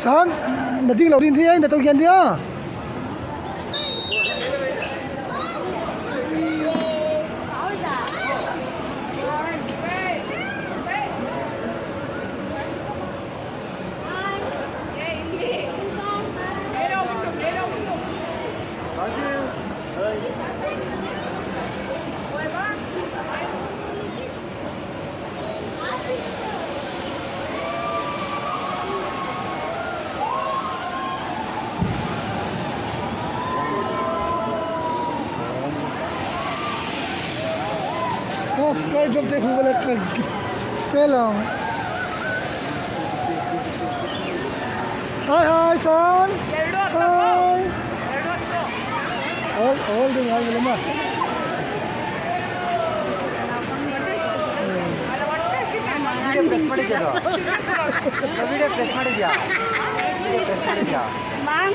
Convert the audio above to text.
San, nating lo din thi ai na to kian dia. Sky drop te khubala kelong. Hi son. Hi. All the way lama. Video press ಮಾಡಿದ್ಯಾ video press ಮಾಡಿದ್ಯಾ Mang